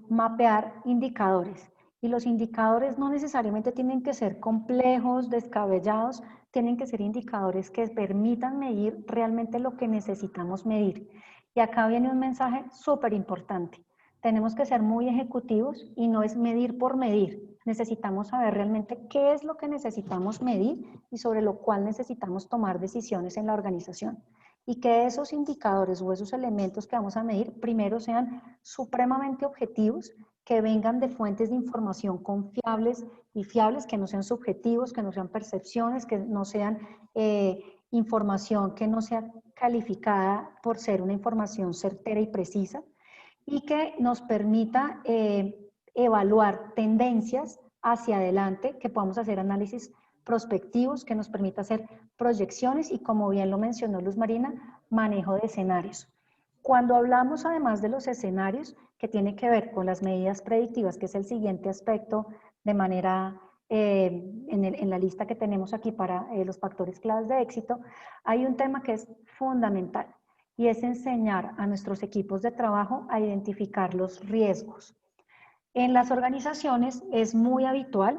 mapear indicadores. Y los indicadores no necesariamente tienen que ser complejos, descabellados, tienen que ser indicadores que permitan medir realmente lo que necesitamos medir. Y acá viene un mensaje súper importante. Tenemos que ser muy ejecutivos y no es medir por medir. Necesitamos saber realmente qué es lo que necesitamos medir y sobre lo cual necesitamos tomar decisiones en la organización. Y que esos indicadores o esos elementos que vamos a medir primero sean supremamente objetivos, que vengan de fuentes de información confiables y fiables, que no sean subjetivos, que no sean percepciones, que no sean información que no sea calificada por ser una información certera y precisa, y que nos permita evaluar tendencias hacia adelante, que podamos hacer análisis prospectivos, que nos permita hacer proyecciones y, como bien lo mencionó Luz Marina, manejo de escenarios. Cuando hablamos además de los escenarios, que tiene que ver con las medidas predictivas, que es el siguiente aspecto de manera en la lista que tenemos aquí para los factores claves de éxito, hay un tema que es fundamental y es enseñar a nuestros equipos de trabajo a identificar los riesgos. En las organizaciones es muy habitual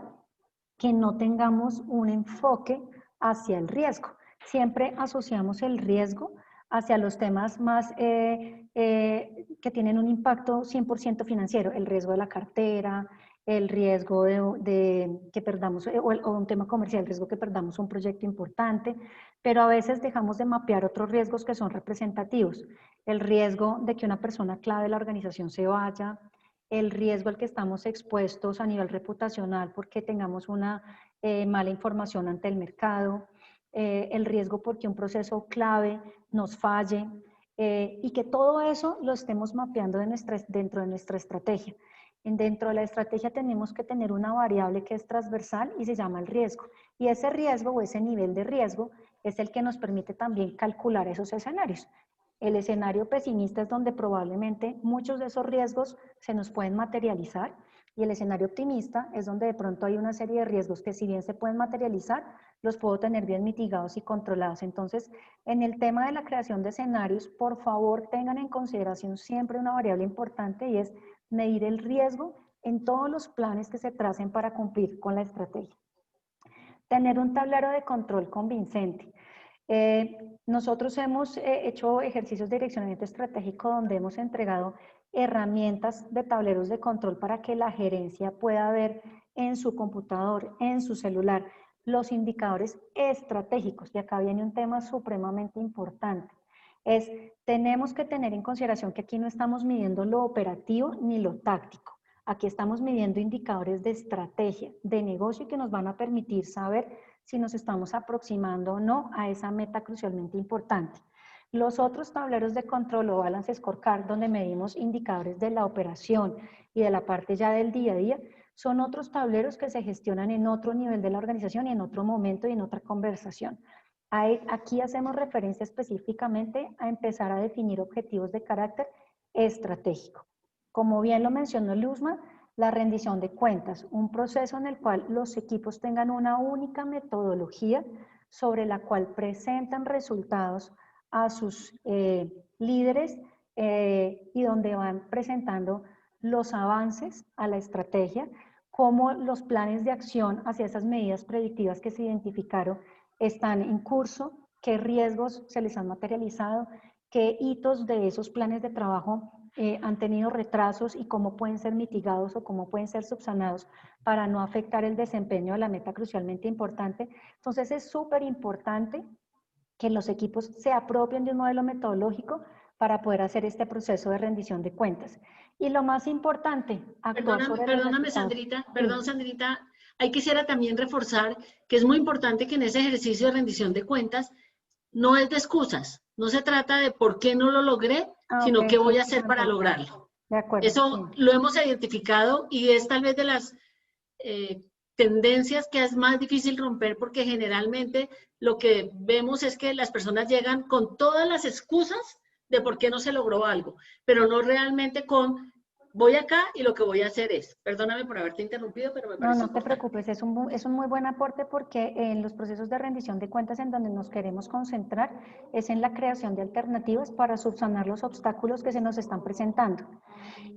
que no tengamos un enfoque hacia el riesgo. Siempre asociamos el riesgo hacia los temas más que tienen un impacto 100% financiero, el riesgo de la cartera, el riesgo de que perdamos, o un tema comercial, el riesgo que perdamos un proyecto importante, pero a veces dejamos de mapear otros riesgos que son representativos. El riesgo de que una persona clave de la organización se vaya, el riesgo al que estamos expuestos a nivel reputacional porque tengamos una mala información ante el mercado, el riesgo porque un proceso clave nos falle, y que todo eso lo estemos mapeando dentro de nuestra estrategia. Dentro de la estrategia tenemos que tener una variable que es transversal y se llama el riesgo. Y ese riesgo o ese nivel de riesgo es el que nos permite también calcular esos escenarios. El escenario pesimista es donde probablemente muchos de esos riesgos se nos pueden materializar, y el escenario optimista es donde de pronto hay una serie de riesgos que si bien se pueden materializar, los puedo tener bien mitigados y controlados. Entonces, en el tema de la creación de escenarios, por favor tengan en consideración siempre una variable importante y es medir el riesgo en todos los planes que se tracen para cumplir con la estrategia. Tener un tablero de control convincente. Nosotros hemos hecho ejercicios de direccionamiento estratégico donde hemos entregado herramientas de tableros de control para que la gerencia pueda ver en su computador, en su celular, los indicadores estratégicos. Y acá viene un tema supremamente importante. Tenemos que tener en consideración que aquí no estamos midiendo lo operativo ni lo táctico. Aquí estamos midiendo indicadores de estrategia, de negocio, que nos van a permitir saber si nos estamos aproximando o no a esa meta crucialmente importante. Los otros tableros de control o balance scorecard, donde medimos indicadores de la operación y de la parte ya del día a día, son otros tableros que se gestionan en otro nivel de la organización y en otro momento y en otra conversación. Aquí hacemos referencia específicamente a empezar a definir objetivos de carácter estratégico. Como bien lo mencionó Luzma, la rendición de cuentas, un proceso en el cual los equipos tengan una única metodología sobre la cual presentan resultados a sus líderes y donde van presentando los avances a la estrategia, cómo los planes de acción hacia esas medidas predictivas que se identificaron están en curso, qué riesgos se les han materializado, qué hitos de esos planes de trabajo han tenido retrasos y cómo pueden ser mitigados o cómo pueden ser subsanados para no afectar el desempeño de la meta crucialmente importante. Entonces es súper importante que los equipos se apropien de un modelo metodológico para poder hacer este proceso de rendición de cuentas. Y lo más importante, actuar sobre los resultados.
Sandrita, perdón, Sandrita, ahí quisiera también reforzar que es muy importante que en ese ejercicio de rendición de cuentas no es de excusas, no se trata de por qué no lo logré, sino qué voy a hacer para lograrlo.
De acuerdo.
Eso lo hemos identificado y es tal vez de las tendencias que es más difícil romper, porque generalmente lo que vemos es que las personas llegan con todas las excusas de por qué no se logró algo, pero no realmente con voy acá y lo que voy a hacer es. Perdóname por haberte interrumpido, pero me parece
No te preocupes, es un muy buen aporte, porque en los procesos de rendición de cuentas en donde nos queremos concentrar es en la creación de alternativas para subsanar los obstáculos que se nos están presentando.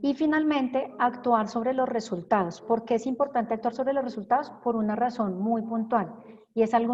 Y finalmente, actuar sobre los resultados. ¿Por qué es importante actuar sobre los resultados? Por una razón muy puntual. Y es el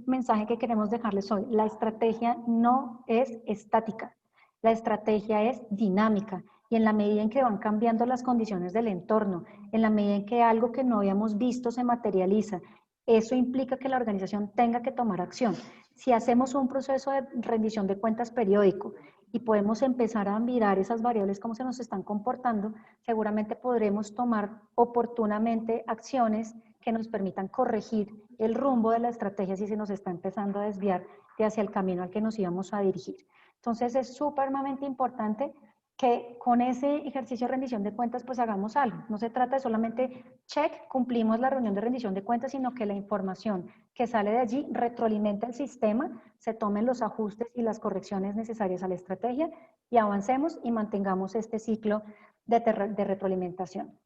mensaje que queremos dejarles hoy. La estrategia no es estática. La estrategia es dinámica. Y en la medida en que van cambiando las condiciones del entorno, en la medida en que algo que no habíamos visto se materializa, eso implica que la organización tenga que tomar acción. Si hacemos un proceso de rendición de cuentas periódico y podemos empezar a mirar esas variables, cómo se nos están comportando, seguramente podremos tomar oportunamente acciones que nos permitan corregir el rumbo de la estrategia si se nos está empezando a desviar hacia el camino al que nos íbamos a dirigir. Entonces es supremamente importante que con ese ejercicio de rendición de cuentas pues hagamos algo. No se trata de solamente check, cumplimos la reunión de rendición de cuentas, sino que la información que sale de allí retroalimenta el sistema, se tomen los ajustes y las correcciones necesarias a la estrategia y avancemos y mantengamos este ciclo de retroalimentación.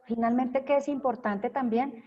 Finalmente, ¿qué es importante también?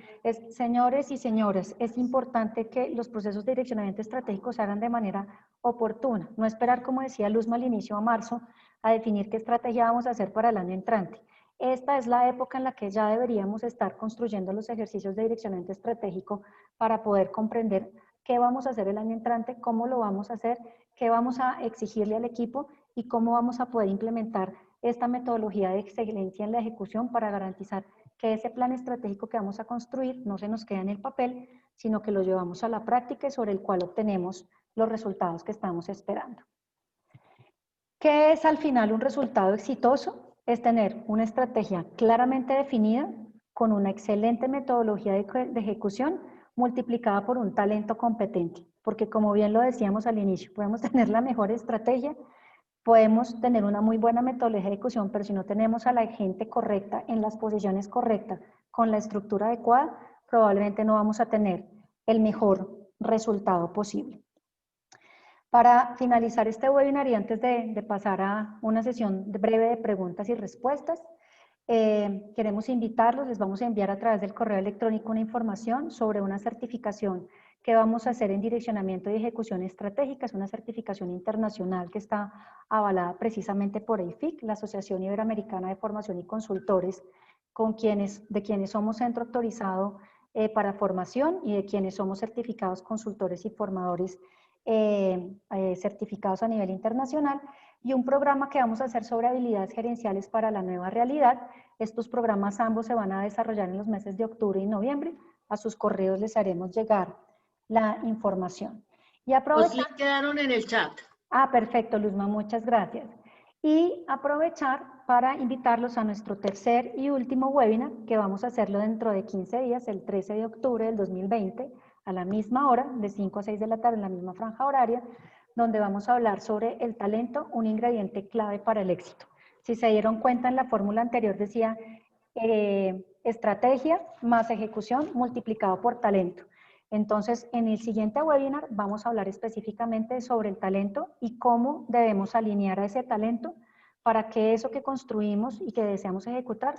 Señores y señoras, es importante que los procesos de direccionamiento estratégico se hagan de manera oportuna. No esperar, como decía Luzma al inicio, a marzo, a definir qué estrategia vamos a hacer para el año entrante. Esta es la época en la que ya deberíamos estar construyendo los ejercicios de direccionamiento estratégico para poder comprender qué vamos a hacer el año entrante, cómo lo vamos a hacer, qué vamos a exigirle al equipo y cómo vamos a poder implementar esta metodología de excelencia en la ejecución para garantizar que ese plan estratégico que vamos a construir no se nos queda en el papel, sino que lo llevamos a la práctica y sobre el cual obtenemos los resultados que estamos esperando. ¿Qué es al final un resultado exitoso? Es tener una estrategia claramente definida, con una excelente metodología de ejecución, multiplicada por un talento competente. Porque como bien lo decíamos al inicio, podemos tener la mejor estrategia, podemos tener una muy buena metodología de ejecución, pero si no tenemos a la gente correcta, en las posiciones correctas, con la estructura adecuada, probablemente no vamos a tener el mejor resultado posible. Para finalizar este webinar y antes de pasar a una sesión breve de preguntas y respuestas, queremos invitarlos, les vamos a enviar a través del correo electrónico una información sobre una certificación que vamos a hacer en direccionamiento y ejecución estratégica. Es una certificación internacional que está avalada precisamente por AIFIC, la Asociación Iberoamericana de Formación y Consultores, de quienes somos centro autorizado para formación y de quienes somos certificados consultores y formadores certificados a nivel internacional, y un programa que vamos a hacer sobre habilidades gerenciales para la nueva realidad. Estos programas ambos se van a desarrollar en los meses de octubre y noviembre. A sus correos les haremos llegar la información. Y
Los links quedaron en el chat.
Ah, perfecto, Luzma, muchas gracias. Y aprovechar para invitarlos a nuestro tercer y último webinar, que vamos a hacerlo dentro de 15 días, el 13 de octubre del 2020, a la misma hora, de 5 a 6 de la tarde, en la misma franja horaria, donde vamos a hablar sobre el talento, un ingrediente clave para el éxito. Si se dieron cuenta, en la fórmula anterior decía estrategia más ejecución multiplicado por talento. Entonces, en el siguiente webinar vamos a hablar específicamente sobre el talento y cómo debemos alinear a ese talento para que eso que construimos y que deseamos ejecutar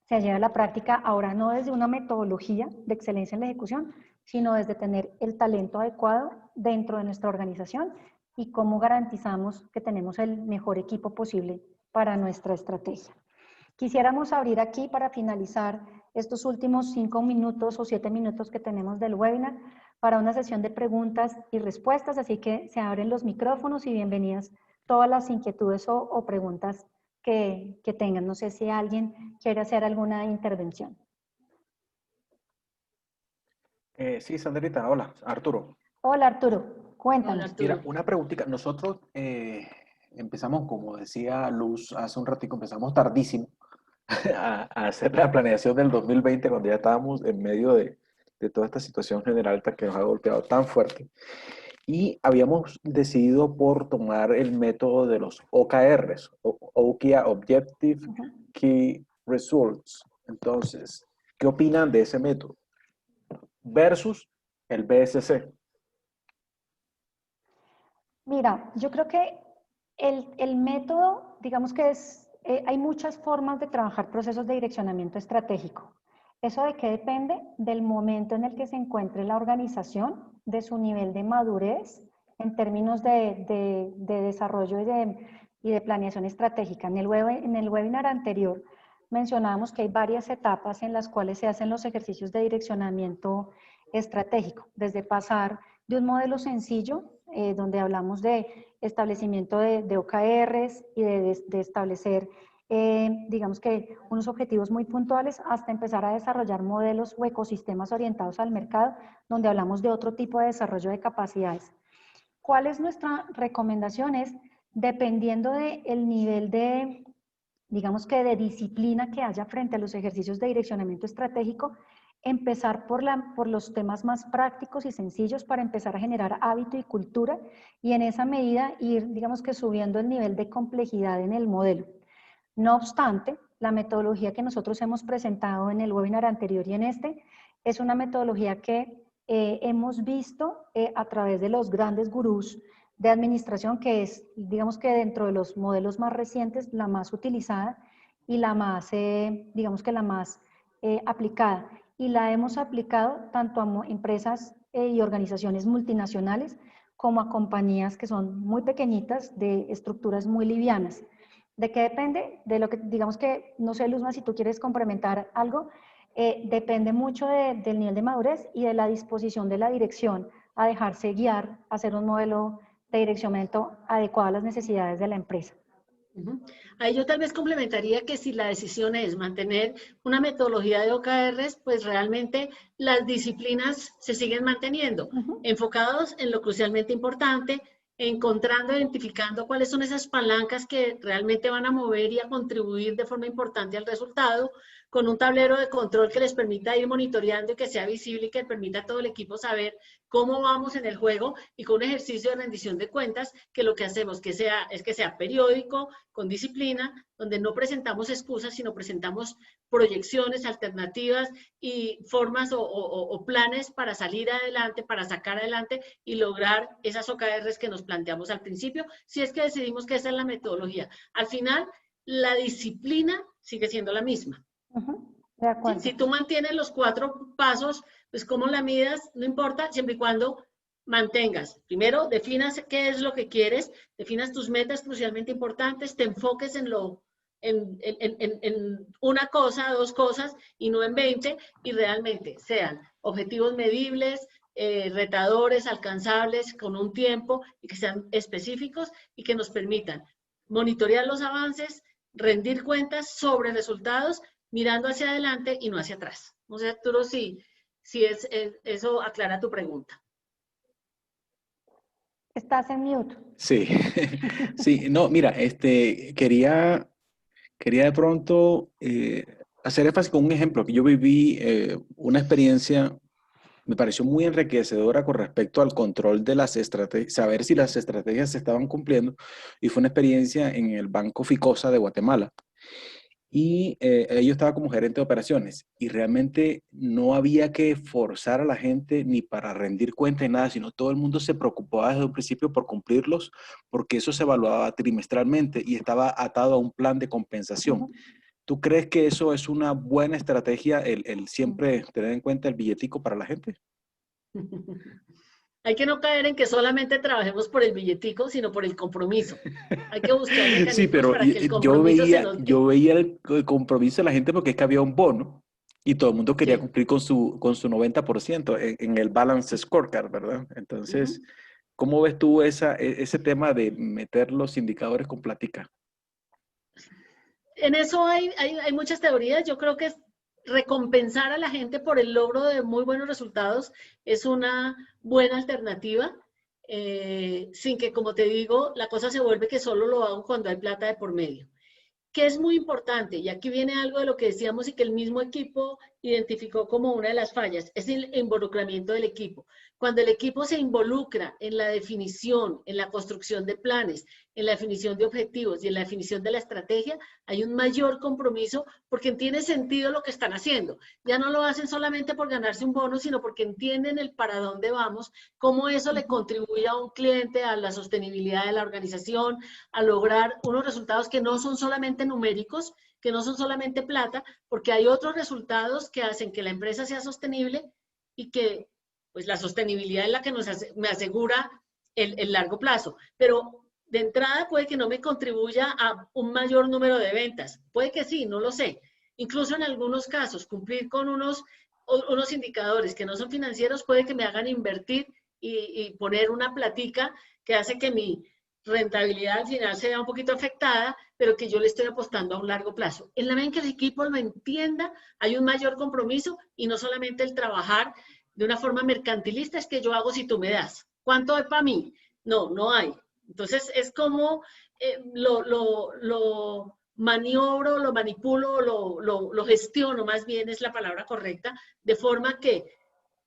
se lleve a la práctica, ahora no desde una metodología de excelencia en la ejecución, sino desde tener el talento adecuado dentro de nuestra organización y cómo garantizamos que tenemos el mejor equipo posible para nuestra estrategia. Quisiéramos abrir aquí para finalizar estos últimos 5 minutos o 7 minutos que tenemos del webinar para una sesión de preguntas y respuestas, así que se abren los micrófonos y bienvenidas todas las inquietudes o preguntas que tengan. No sé si alguien quiere hacer alguna intervención.
Sí, Sandrita, hola, Arturo.
Hola Arturo, cuéntanos.
Hola, Arturo.
Mira, una preguntita. Nosotros empezamos, como decía Luz hace un ratico, empezamos tardísimo a hacer la planeación del 2020 cuando ya estábamos en medio de toda esta situación general que nos ha golpeado tan fuerte. Y habíamos decidido por tomar el método de los OKRs, OKR, Objective Key Results. Entonces, ¿qué opinan de ese método versus el BSC?
Mira, yo creo que el método, digamos que hay muchas formas de trabajar procesos de direccionamiento estratégico. ¿Eso de qué depende? Del momento en el que se encuentre la organización, de su nivel de madurez en términos de desarrollo y de planeación estratégica. En el webinar anterior mencionábamos que hay varias etapas en las cuales se hacen los ejercicios de direccionamiento estratégico, desde pasar de un modelo sencillo, donde hablamos de establecimiento de OKRs y de establecer, digamos que unos objetivos muy puntuales, hasta empezar a desarrollar modelos o ecosistemas orientados al mercado, donde hablamos de otro tipo de desarrollo de capacidades. ¿Cuál es nuestra recomendación? Es, dependiendo del nivel de, digamos que de disciplina que haya frente a los ejercicios de direccionamiento estratégico, empezar por los temas más prácticos y sencillos para empezar a generar hábito y cultura, y en esa medida ir, digamos que subiendo el nivel de complejidad en el modelo. No obstante, la metodología que nosotros hemos presentado en el webinar anterior y en este, es una metodología que hemos visto a través de los grandes gurús de administración, que es, digamos que dentro de los modelos más recientes, la más utilizada y la más, digamos que la más aplicada. Y la hemos aplicado tanto a empresas y organizaciones multinacionales como a compañías que son muy pequeñitas, de estructuras muy livianas. ¿De qué depende? De lo que, digamos que, no sé, Luzma, si tú quieres complementar algo, depende mucho del nivel de madurez y de la disposición de la dirección a dejarse guiar, a hacer un modelo de direccionamiento adecuado a las necesidades de la empresa.
Ahí yo tal vez complementaría que si la decisión es mantener una metodología de OKRs, pues realmente las disciplinas se siguen manteniendo, enfocados en lo crucialmente importante, encontrando, identificando cuáles son esas palancas que realmente van a mover y a contribuir de forma importante al resultado, con un tablero de control que les permita ir monitoreando y que sea visible y que permita a todo el equipo saber cómo vamos en el juego, y con un ejercicio de rendición de cuentas que lo que hacemos es que sea periódico, con disciplina, donde no presentamos excusas, sino presentamos proyecciones, alternativas y formas o planes para salir adelante, para sacar adelante y lograr esas OKRs que nos planteamos al principio, si es que decidimos que esa es la metodología. Al final, la disciplina sigue siendo la misma.
De acuerdo.
Si tú mantienes los 4 pasos, pues cómo la midas, no importa, siempre y cuando mantengas. Primero, definas qué es lo que quieres, definas tus metas crucialmente importantes, te enfoques en una cosa, 2 cosas, y no en 20, y realmente sean objetivos medibles, retadores, alcanzables, con un tiempo, y que sean específicos, y que nos permitan monitorear los avances, rendir cuentas sobre resultados, mirando hacia adelante y no hacia atrás. No sé, Arturo, si eso aclara tu pregunta.
Estás en mute.
Sí, sí, no, mira, quería de pronto hacer énfasis con un ejemplo que yo viví, una experiencia, me pareció muy enriquecedora con respecto al control de las estrategias, saber si las estrategias se estaban cumpliendo, y fue una experiencia en el Banco Ficosa de Guatemala. Y yo estaba como gerente de operaciones, y realmente no había que forzar a la gente ni para rendir cuentas ni nada, sino todo el mundo se preocupaba desde un principio por cumplirlos, porque eso se evaluaba trimestralmente y estaba atado a un plan de compensación. ¿Tú crees que eso es una buena estrategia, el siempre tener en cuenta el billetico para la gente?
Hay que no caer en que solamente trabajemos por el billetico, sino por el compromiso. Hay que buscar mecanismos
Sí, pero
para que el compromiso se nos...
yo veía el compromiso de la gente, porque es que había un bono y todo el mundo quería
Sí.
cumplir con su 90% en el balance scorecard, ¿verdad? Entonces, ¿cómo ves tú ese tema de meter los indicadores con plática?
En eso hay muchas teorías. Yo creo que recompensar a la gente por el logro de muy buenos resultados es una buena alternativa, sin que, como te digo, la cosa se vuelve que solo lo hago cuando hay plata de por medio. Que es muy importante, y aquí viene algo de lo que decíamos y que el mismo equipo identificó como una de las fallas, es el involucramiento del equipo. Cuando el equipo se involucra en la definición, en la construcción de planes, en la definición de objetivos y en la definición de la estrategia, hay un mayor compromiso porque tiene sentido lo que están haciendo. Ya no lo hacen solamente por ganarse un bono, sino porque entienden el para dónde vamos, cómo eso le contribuye a un cliente, a la sostenibilidad de la organización, a lograr unos resultados que no son solamente numéricos, que no son solamente plata, porque hay otros resultados que hacen que la empresa sea sostenible y que pues la sostenibilidad es la que me asegura el largo plazo. Pero de entrada puede que no me contribuya a un mayor número de ventas. Puede que sí, no lo sé. Incluso en algunos casos, cumplir con unos indicadores que no son financieros puede que me hagan invertir y poner una platica que hace que mi rentabilidad al final se vea un poquito afectada, pero que yo le estoy apostando a un largo plazo. En la medida en que el equipo lo entienda, hay un mayor compromiso y no solamente el trabajar de una forma mercantilista, es que yo hago si tú me das. ¿Cuánto hay para mí? No, no hay. Entonces es como lo maniobro, lo manipulo, lo gestiono, más bien es la palabra correcta, de forma que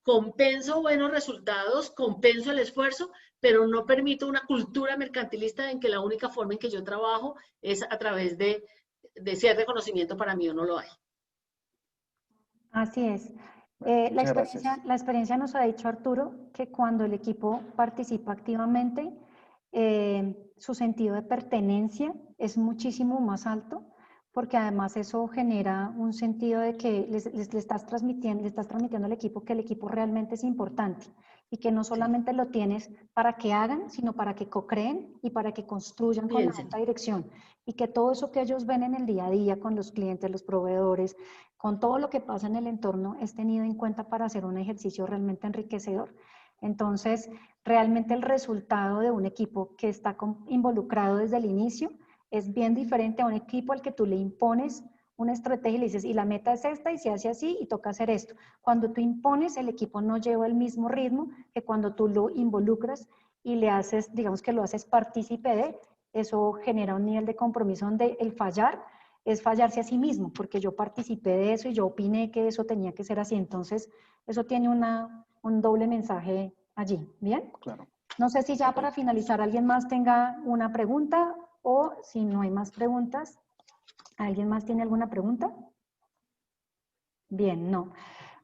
compenso buenos resultados, compenso el esfuerzo, pero no permito una cultura mercantilista en que la única forma en que yo trabajo es a través de si hay reconocimiento para mí o no lo hay.
Así es. La experiencia nos ha dicho, Arturo, que cuando el equipo participa activamente, su sentido de pertenencia es muchísimo más alto, porque además eso genera un sentido de que le estás transmitiendo al equipo que el equipo realmente es importante y que no solamente lo tienes para que hagan, sino para que co-creen y para que construyan con la alta dirección, y que todo eso que ellos ven en el día a día con los clientes, los proveedores, con todo lo que pasa en el entorno, es tenido en cuenta para hacer un ejercicio realmente enriquecedor. Entonces, realmente el resultado de un equipo que está involucrado desde el inicio es bien diferente a un equipo al que tú le impones una estrategia y le dices, y la meta es esta y se hace así y toca hacer esto. Cuando tú impones, el equipo no lleva el mismo ritmo que cuando tú lo involucras y le haces, digamos que lo haces partícipe de, eso genera un nivel de compromiso donde el fallar es fallarse a sí mismo, porque yo participé de eso y yo opiné que eso tenía que ser así. Entonces, eso tiene un doble mensaje allí. ¿Bien?
Claro.
No sé si ya para finalizar alguien más tenga una pregunta o si no hay más preguntas. ¿Alguien más tiene alguna pregunta? Bien, no.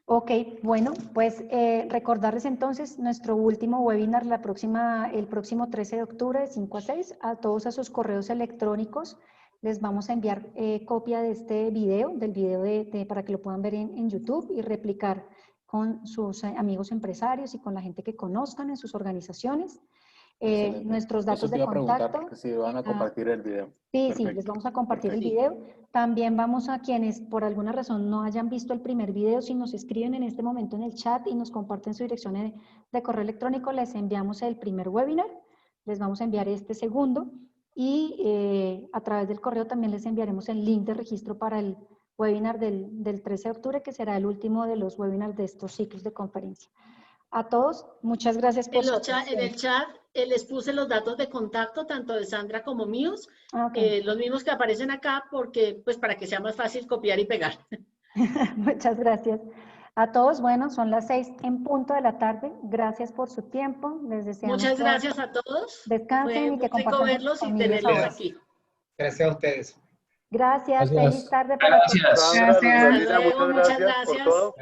Ok, bueno, pues recordarles entonces nuestro último webinar el próximo 13 de octubre de 5 a 6. A todos esos correos electrónicos les vamos a enviar copia de este video, del video para que lo puedan ver en YouTube y replicar con sus amigos empresarios y con la gente que conozcan en sus organizaciones. Nuestros datos
Eso te
de
iba a preguntar,
contacto.
si van a compartir el video.
Sí,
Perfecto.
sí, les vamos a compartir
Perfecto.
el video. También vamos a quienes por alguna razón no hayan visto el primer video, si nos escriben en este momento en el chat y nos comparten su dirección de correo electrónico, les enviamos el primer webinar, les vamos a enviar este segundo y a través del correo también les enviaremos el link de registro para el webinar del 13 de octubre, que será el último de los webinars de estos ciclos de conferencia. A todos, muchas gracias por su atención.
En el chat les puse los datos de contacto, tanto de Sandra como míos,
Okay.
los mismos que aparecen acá, porque, pues, para que sea más fácil copiar y pegar.
Muchas gracias. A todos, bueno, son las 6 en punto de la tarde. Gracias por su tiempo. Les deseamos
Muchas
que
gracias a todos.
descansen
Fue
y que
muy rico
compartan con sus
verlos y
familias
tenerlos
ahora.
aquí.
Gracias a ustedes.
Gracias.
Gracias.
Feliz tarde para todos.
Gracias.
Sandra, Luz
Hasta
Marina,
luego,
muchas gracias por todo.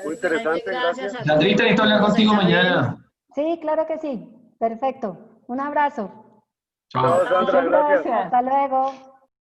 Muy interesante,
Gracias a todos.
Sandrita, necesito hablar contigo
Nos encarguemos.
mañana.
Sí, claro que sí. Perfecto. Un abrazo.
Chao.
Chao, Sandra,
Muchas
gracias.
Hasta luego.